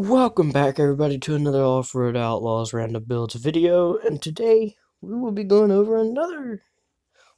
Welcome back, everybody, to another Off-Road Outlaws Random Builds video, and today we will be going over another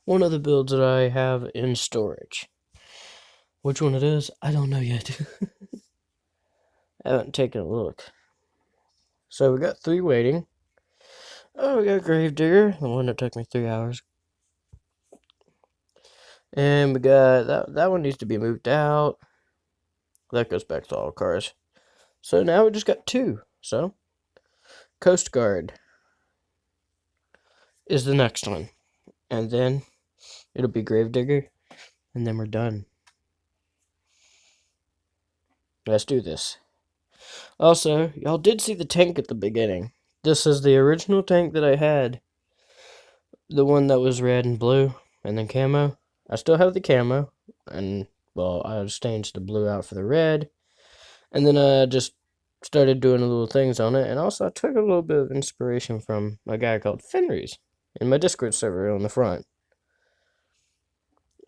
one of the builds that I have in storage. Which one it is, I don't know yet. I haven't taken a look. So we got 3 waiting. Oh, we got Gravedigger, the one that took me 3 hours. And we got, that one needs to be moved out. That goes back to all cars. So now we just got 2, so Coast Guard is the next one. And then it'll be Gravedigger, and then we're done. Let's do this. Also, y'all did see the tank at the beginning. This is the original tank that I had. The one that was red and blue, and then camo. I still have the camo, and, well, I changed the blue out for the red. And then I just started doing little things on it, and also I took a little bit of inspiration from a guy called Fenry's in my Discord server on the front.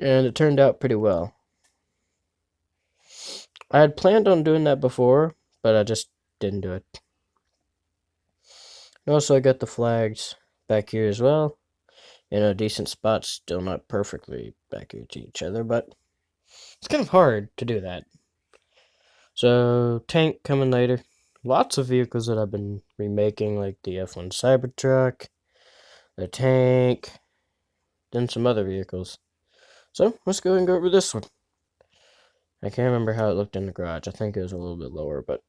And it turned out pretty well. I had planned on doing that before, but I just didn't do it. And also, I got the flags back here as well, in a decent spot. Still not perfectly back here to each other, but it's kind of hard to do that. So, tank coming later. Lots of vehicles that I've been remaking, like the F1 Cybertruck, the tank, then some other vehicles. So, let's go and go over this one. I can't remember how it looked in the garage. I think it was a little bit lower, but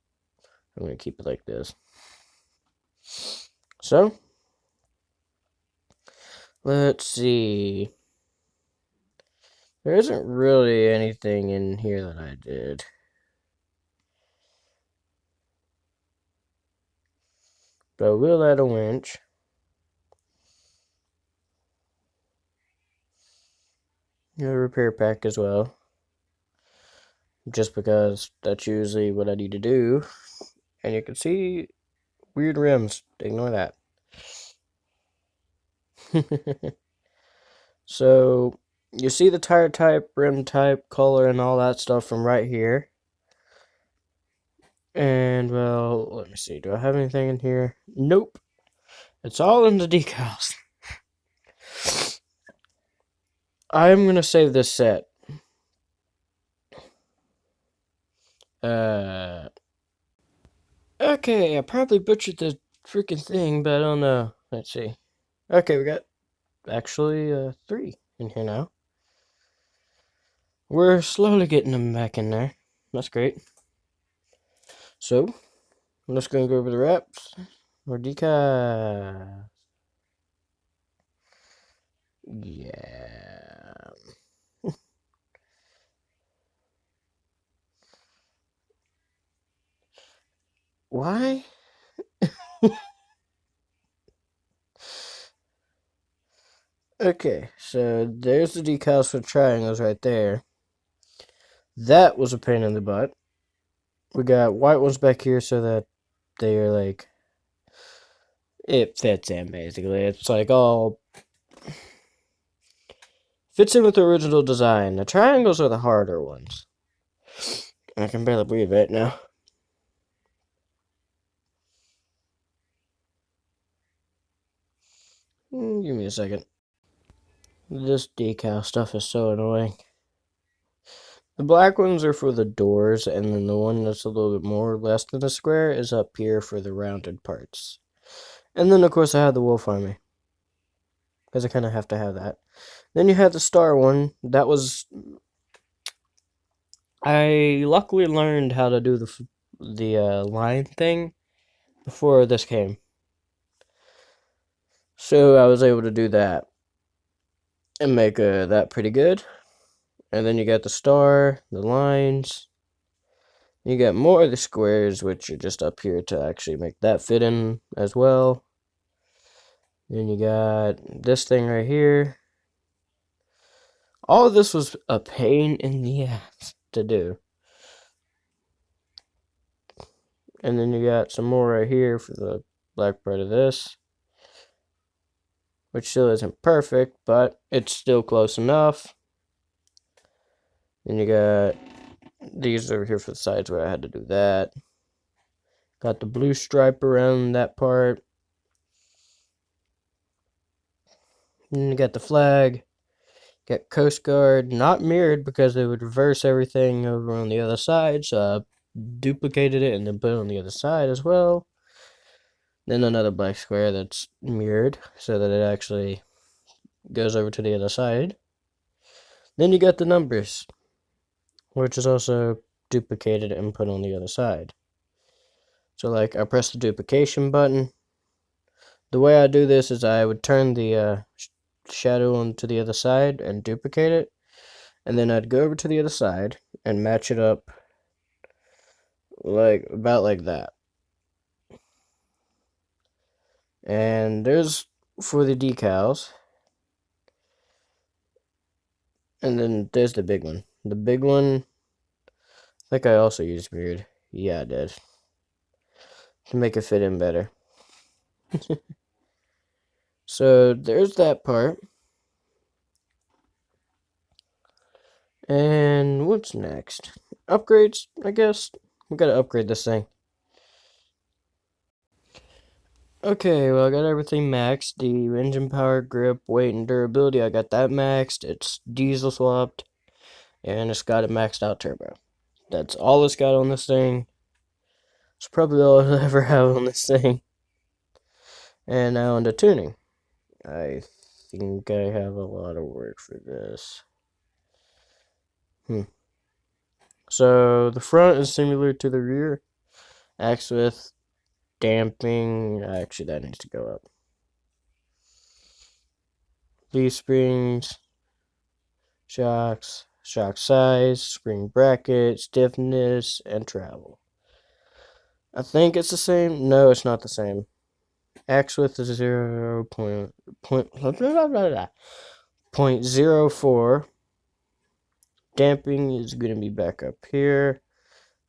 I'm going to keep it like this. So, let's see. There isn't really anything in here that I did. But we'll add a winch. A repair pack as well. Just because that's usually what I need to do. And you can see weird rims. Ignore that. So, you see the tire type, rim type, color, and all that stuff from right here. And, well, let me see. Do I have anything in here? Nope. It's all in the decals. I'm going to save this set. Okay, I probably butchered the freaking thing, but I don't know. Let's see. Okay, we got actually 3 in here now. We're slowly getting them back in there. That's great. So, I'm just going to go over the wraps. Or decals. Yeah. Why? Okay, so there's the decals for triangles right there. That was a pain in the butt. We got white ones back here so that they are like, it fits in basically. It's like all fits in with the original design. The triangles are the harder ones. I can barely breathe right now. Give me a second. This decal stuff is so annoying. The black ones are for the doors, and then the one that's a little bit more less than a square is up here for the rounded parts. And then, of course, I have the wolf army, because I kind of have to have that. Then you have the star one. That was... I luckily learned how to do the line thing before this came. So I was able to do that and make that pretty good. And then you got the star, the lines. You got more of the squares, which are just up here to actually make that fit in as well. Then you got this thing right here. All of this was a pain in the ass to do. And then you got some more right here for the black part of this, which still isn't perfect, but it's still close enough. Then you got these over here for the sides where I had to do that. Got the blue stripe around that part. And you got the flag. Got Coast Guard, not mirrored because it would reverse everything over on the other side, so I duplicated it and then put it on the other side as well. Then another black square that's mirrored so that it actually goes over to the other side. Then you got the numbers, which is also duplicated and put on the other side. So like I press the duplication button. The way I do this is I would turn the shadow onto the other side and duplicate it. And then I'd go over to the other side and match it up like about like that. And there's for the decals. And then there's the big one. The big one, I think I also used mirrored. Yeah, I did. To make it fit in better. So there's that part. And what's next? Upgrades, I guess. We gotta upgrade this thing. Okay, well, I got everything maxed. The engine power, grip, weight, and durability, I got that maxed. It's diesel swapped. And it's got a maxed out turbo. That's all it's got on this thing. It's probably all I'll ever have on this thing. And now on the tuning. I think I have a lot of work for this. So the front is similar to the rear. Acts with damping. Actually, that needs to go up. Leaf springs, shocks, shock size, spring bracket, stiffness, and travel. I think it's the same. No, it's not the same. Axe width is 0.04. Damping is going to be back up here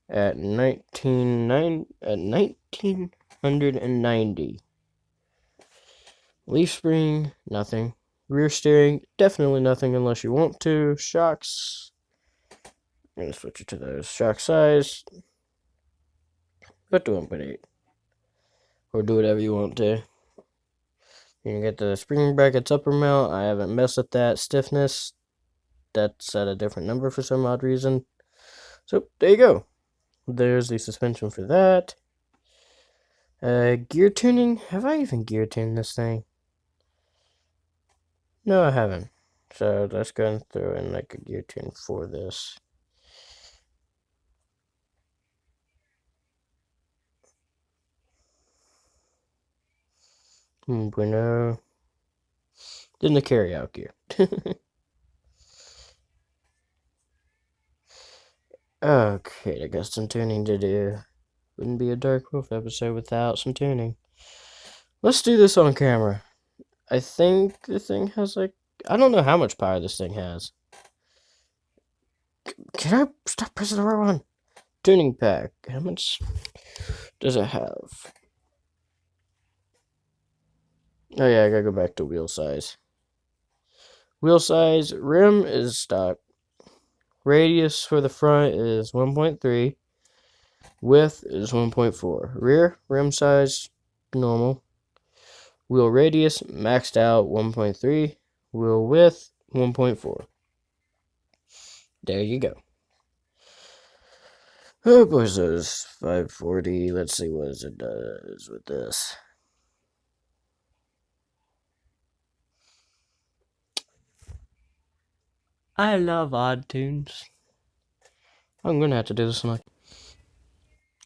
at 1990. Leaf spring, nothing. Rear steering, definitely nothing unless you want to. Shocks, I'm going to switch it to those. Shock size, put to 1.8. Or do whatever you want to. You can get the spring brackets upper mount. I haven't messed with that. Stiffness, that's at a different number for some odd reason. So there you go. There's the suspension for that. Gear tuning. Have I even gear tuned this thing? No, I haven't. So let's go and throw in like a gear tune for this. Bueno. Then the carry-out gear. Okay, I got some tuning to do. Wouldn't be a Dark Wolf episode without some tuning. Let's do this on camera. I think the thing has like... I don't know how much power this thing has. Can I stop pressing the wrong one? Tuning pack. How much does it have? Oh yeah, I gotta go back to wheel size. Wheel size, rim is stock. Radius for the front is 1.3. Width is 1.4. Rear, rim size, normal. Wheel radius, maxed out 1.3. Wheel width, 1.4. There you go. Oh, boys, those 540. Let's see what it does with this. I love odd tunes. I'm gonna have to do this one.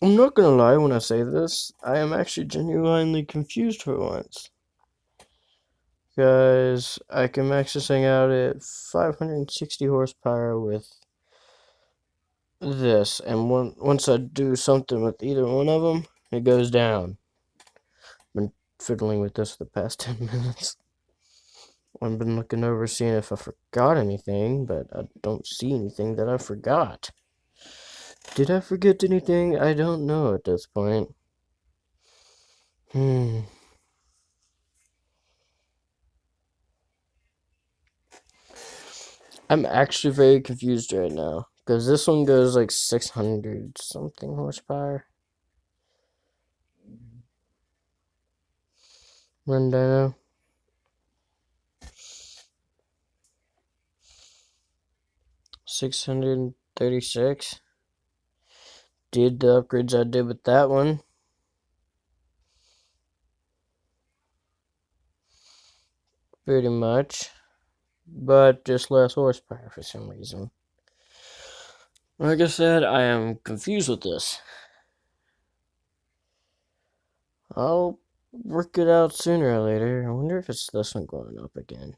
I'm not gonna lie when I say this. I am actually genuinely confused for once. Because I can max this thing out at 560 horsepower with this. And once I do something with either one of them, it goes down. I've been fiddling with this for the past 10 minutes. I've been looking over seeing if I forgot anything, but I don't see anything that I forgot. Did I forget anything? I don't know at this point. I'm actually very confused right now. Because this one goes like 600 something horsepower. Run Dino. $636. Did the upgrades I did with that one. Pretty much. But just less horsepower for some reason. Like I said, I am confused with this. I'll work it out sooner or later. I wonder if it's this one going up again.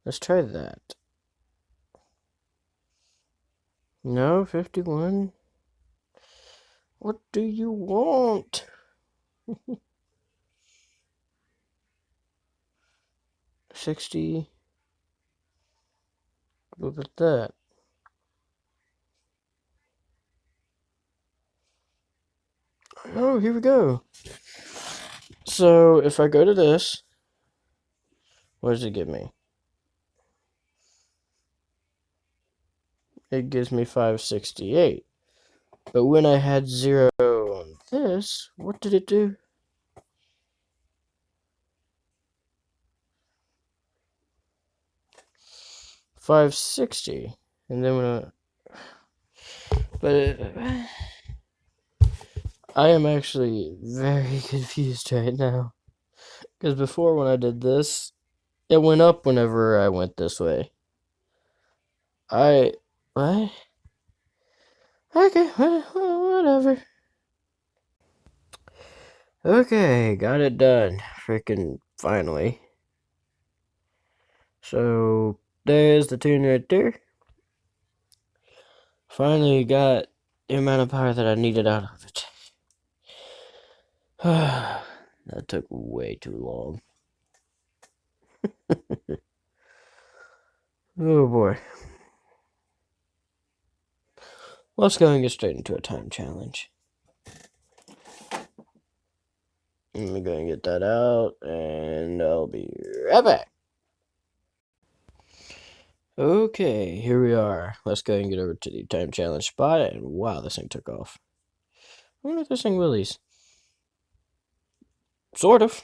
Let's try that. No, 51. What do you want? 60. Look at that. Oh, here we go. So if I go to this, what does it give me? It gives me 568. But when I had 0 on this, what did it do? $560. And then when I am actually very confused right now. Because before when I did this, it went up whenever I went this way. What? Okay, whatever. Okay, got it done. Freaking finally. So, there's the tune right there. Finally got the amount of power that I needed out of it. That took way too long. Oh boy. Let's go and get straight into a time challenge. Let me go and get that out, and I'll be right back. Okay, here we are. Let's go and get over to the time challenge spot, and wow, this thing took off. I wonder if this thing willies. Sort of.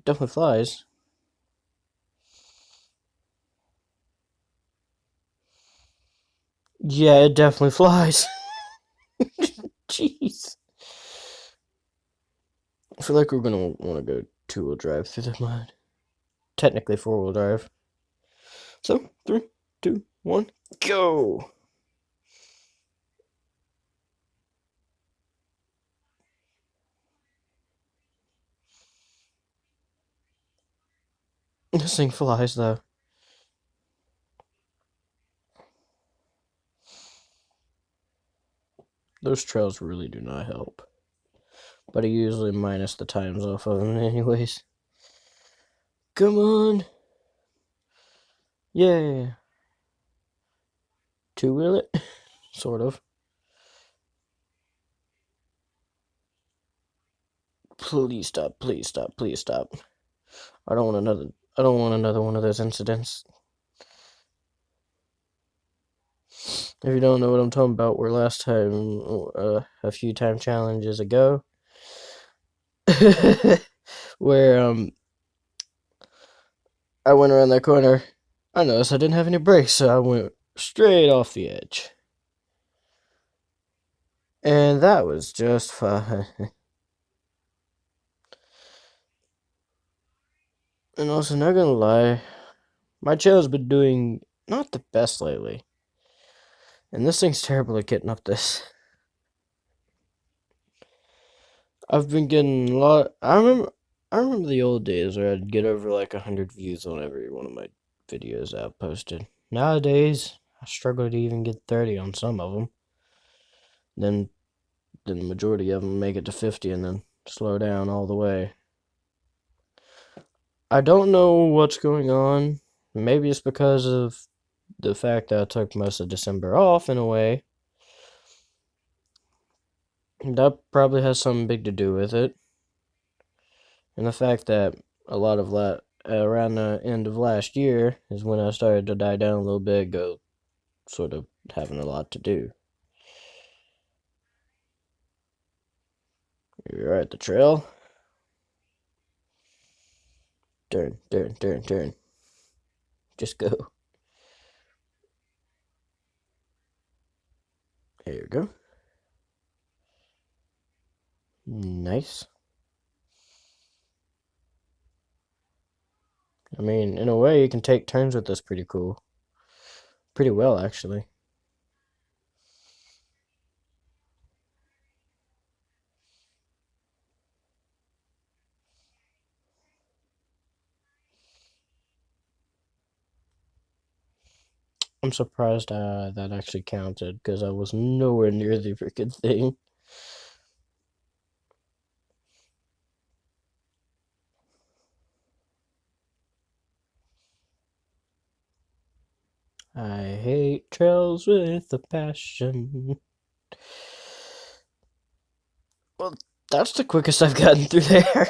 Definitely flies. Yeah, it definitely flies. Jeez. I feel like we're gonna want to go two-wheel drive through the mud. Technically four-wheel drive. So, 3, 2, 1, go! This thing flies, though. Those trails really do not help. But I usually minus the times off of them anyways. Come on! Yeah. Two-wheel it? Sort of. Please stop, please stop, please stop. I don't want another one of those incidents. If you don't know what I'm talking about, where last time, a few time challenges ago, where I went around that corner, I noticed I didn't have any brakes, so I went straight off the edge. And that was just fine. And also, not gonna lie, my channel's been doing not the best lately. And this thing's terrible at getting up this. I've been getting a lot. I remember the old days where I'd get over like 100 views on every one of my videos I've posted. Nowadays, I struggle to even get 30 on some of them. Then the majority of them make it to 50 and then slow down all the way. I don't know what's going on. Maybe it's because of the fact that I took most of December off in a way. That probably has something big to do with it. And the fact that a lot of around the end of last year is when I started to die down a little bit, go sort of having a lot to do. You're at the trail. Turn, turn, turn, turn. Just go. There you go. Nice. I mean, in a way, you can take turns with this pretty cool. Pretty well, actually. I'm surprised that actually counted, because I was nowhere near the freaking thing. I hate trails with a passion. Well, that's the quickest I've gotten through there.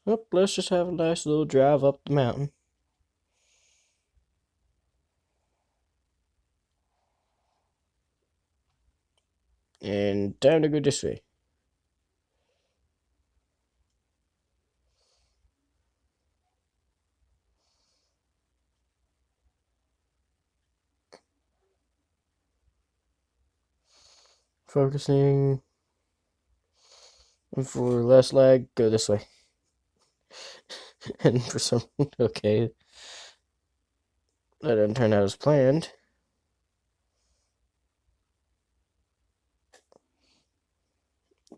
Well, let's just have a nice little drive up the mountain. And time to go this way. Focusing. And for less lag, go this way. And for some, okay, that didn't turn out as planned.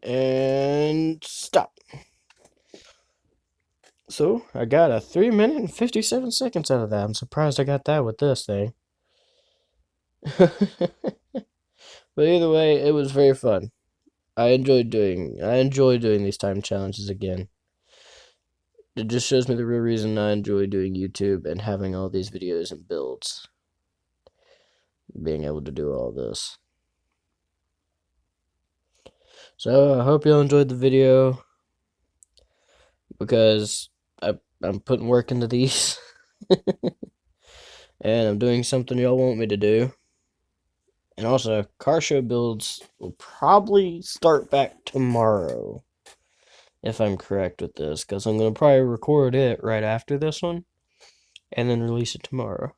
And stop. So I got a 3 minute and 57 seconds out of that. I'm surprised I got that with this thing. But either way, it was very fun. I enjoy doing these time challenges again. It just shows me the real reason I enjoy doing YouTube and having all these videos and builds. Being able to do all this. So I hope y'all enjoyed the video, because I'm putting work into these. And I'm doing something y'all want me to do. And also, car show builds will probably start back tomorrow, if I'm correct with this, because I'm going to probably record it right after this one, and then release it tomorrow.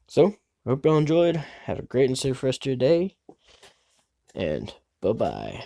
So, hope y'all enjoyed. Have a great and safe rest of your day, and bye-bye.